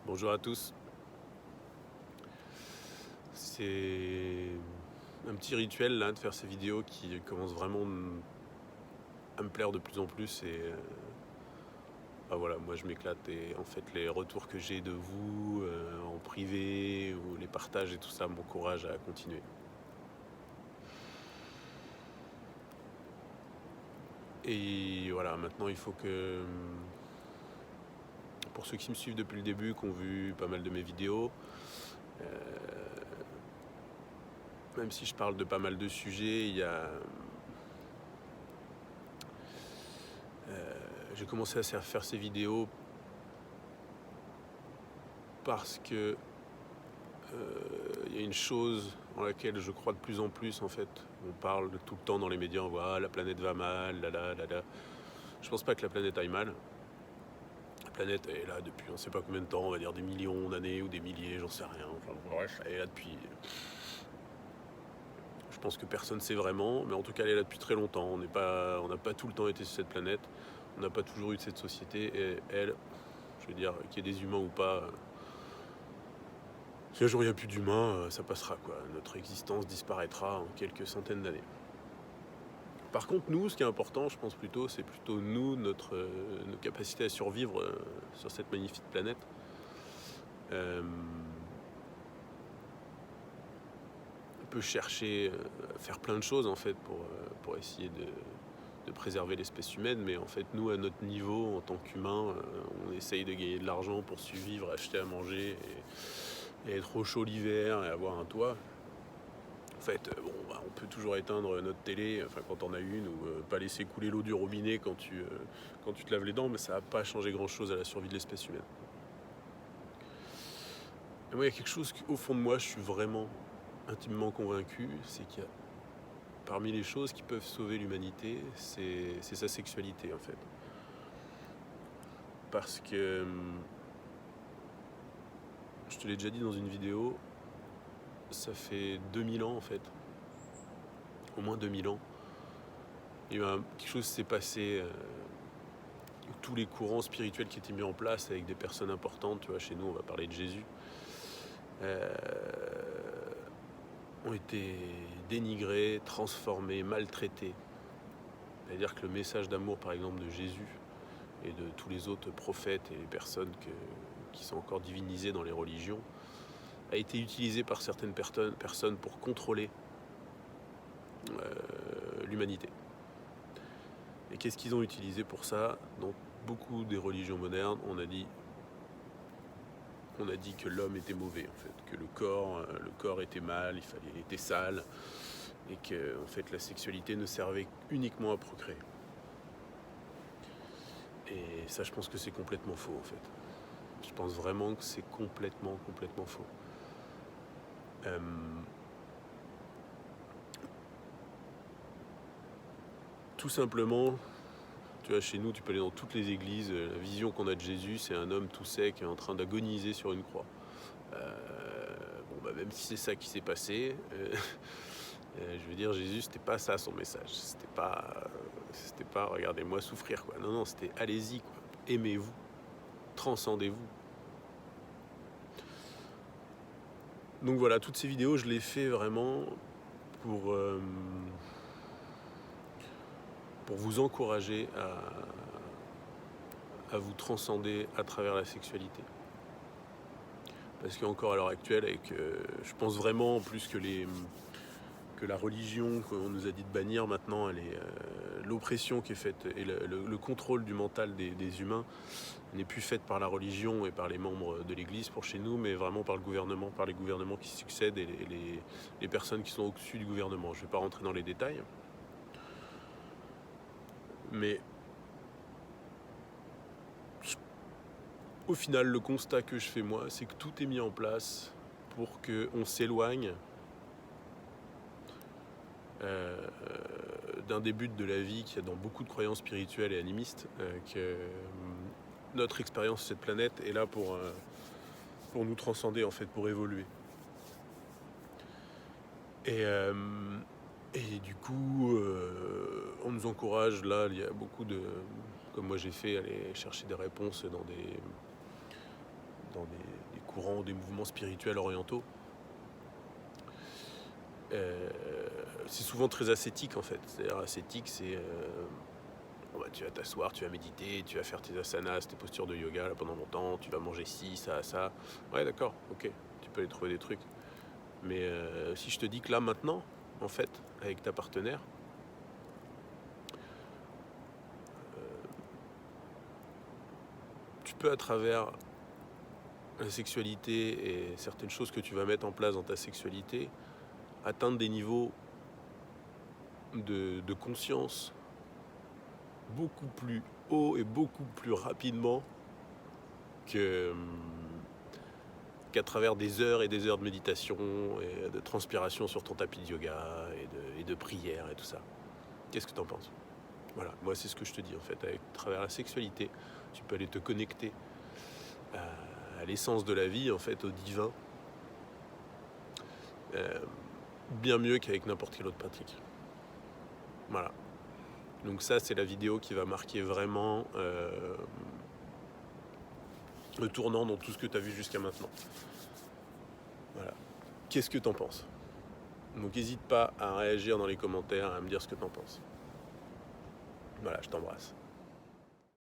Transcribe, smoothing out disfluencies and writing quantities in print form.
Bonjour à tous. C'est un petit rituel là de faire ces vidéos qui commence vraiment à me plaire de plus en plus voilà, moi je m'éclate et en fait les retours que j'ai de vous en privé ou les partages et tout ça m'encouragent à continuer. Et voilà, maintenant il faut que, pour ceux qui me suivent depuis le début, qui ont vu pas mal de mes vidéos, même si je parle de pas mal de sujets, j'ai commencé à faire ces vidéos parce que il y a une chose en laquelle je crois de plus en plus en fait. On parle tout le temps dans les médias, on voit la planète va mal, là. Je pense pas que la planète aille mal. La planète est là depuis on sait pas combien de temps, on va dire des millions d'années ou des milliers, j'en sais rien. Enfin bref, elle est là depuis. Je pense que personne sait vraiment, mais en tout cas elle est là depuis très longtemps. On n'a pas tout le temps été sur cette planète, on n'a pas toujours eu de cette société, et elle, je veux dire, qu'il y ait des humains ou pas. Si un jour il n'y a plus d'humains, ça passera quoi. Notre existence disparaîtra en quelques centaines d'années. Par contre, nous, ce qui est important, je pense plutôt, c'est plutôt nous, nos capacités à survivre sur cette magnifique planète. On peut chercher à faire plein de choses en fait pour essayer de préserver l'espèce humaine, mais en fait, nous, à notre niveau, en tant qu'humains, on essaye de gagner de l'argent pour survivre, acheter à manger et être au chaud l'hiver et avoir un toit. En fait, on peut toujours éteindre notre télé, enfin quand on a une, ou pas laisser couler l'eau du robinet quand tu te laves les dents, mais ça n'a pas changé grand-chose à la survie de l'espèce humaine. Et moi, il y a quelque chose qu'au fond de moi, je suis vraiment intimement convaincu, c'est qu'il y a parmi les choses qui peuvent sauver l'humanité, c'est sa sexualité en fait. Parce que, je te l'ai déjà dit dans une vidéo, ça fait 2000 ans en fait, au moins 2000 ans, il y a eu quelque chose qui s'est passé, tous les courants spirituels qui étaient mis en place avec des personnes importantes, tu vois, chez nous on va parler de Jésus, ont été dénigrés, transformés, maltraités. C'est-à-dire que le message d'amour par exemple de Jésus et de tous les autres prophètes et les personnes qui sont encore divinisées dans les religions a été utilisé par certaines personnes pour contrôler l'humanité. Et qu'est-ce qu'ils ont utilisé pour ça? Dans beaucoup des religions modernes, on a dit que l'homme était mauvais, en fait, que le corps était mal, il était sale, et que en fait, la sexualité ne servait uniquement à procréer. Et ça, je pense que c'est complètement faux, en fait. Je pense vraiment que c'est complètement faux. Tout simplement, tu vois, chez nous, tu peux aller dans toutes les églises, la vision qu'on a de Jésus, c'est un homme tout sec en train d'agoniser sur une croix. Même si c'est ça qui s'est passé, je veux dire, Jésus, c'était pas ça son message. C'était pas regardez-moi souffrir, quoi. Non, c'était allez-y, quoi. Aimez-vous, transcendez-vous. Donc voilà, toutes ces vidéos, je les fais vraiment pour vous encourager à vous transcender à travers la sexualité. Parce qu'encore à l'heure actuelle, je pense vraiment plus que la religion qu'on nous a dit de bannir maintenant, l'oppression qui est faite et le contrôle du mental des humains n'est plus faite par la religion et par les membres de l'église pour chez nous, mais vraiment par le gouvernement, par les gouvernements qui succèdent et les personnes qui sont au-dessus du gouvernement. Je ne vais pas rentrer dans les détails, mais au final, le constat que je fais moi, c'est que tout est mis en place pour qu'on s'éloigne d'un des buts de la vie qu'il y a dans beaucoup de croyances spirituelles et animistes, que notre expérience sur cette planète est là pour nous transcender, en fait, pour évoluer. Et du coup, on nous encourage, là, il y a beaucoup comme moi j'ai fait, aller chercher des réponses dans courants ou des mouvements spirituels orientaux, c'est souvent très ascétique en fait. C'est-à-dire ascétique, c'est tu vas t'asseoir, tu vas méditer, tu vas faire tes asanas, tes postures de yoga là, pendant longtemps, tu vas manger ci, ça. Ouais, d'accord, ok, tu peux aller trouver des trucs. Mais si je te dis que là maintenant, en fait, avec ta partenaire, tu peux à travers la sexualité et certaines choses que tu vas mettre en place dans ta sexualité, atteindre des niveaux de conscience beaucoup plus hauts et beaucoup plus rapidement qu'à travers des heures et des heures de méditation et de transpiration sur ton tapis de yoga et de prière et tout ça. Qu'est-ce que tu en penses? Voilà, moi c'est ce que je te dis en fait, à travers la sexualité, tu peux aller te connecter à l'essence de la vie, en fait, au divin, bien mieux qu'avec n'importe quelle autre pratique. Voilà. Donc ça, c'est la vidéo qui va marquer vraiment le tournant dans tout ce que tu as vu jusqu'à maintenant. Voilà. Qu'est-ce que tu en penses? Donc n'hésite pas à réagir dans les commentaires, à me dire ce que tu en penses. Voilà, je t'embrasse.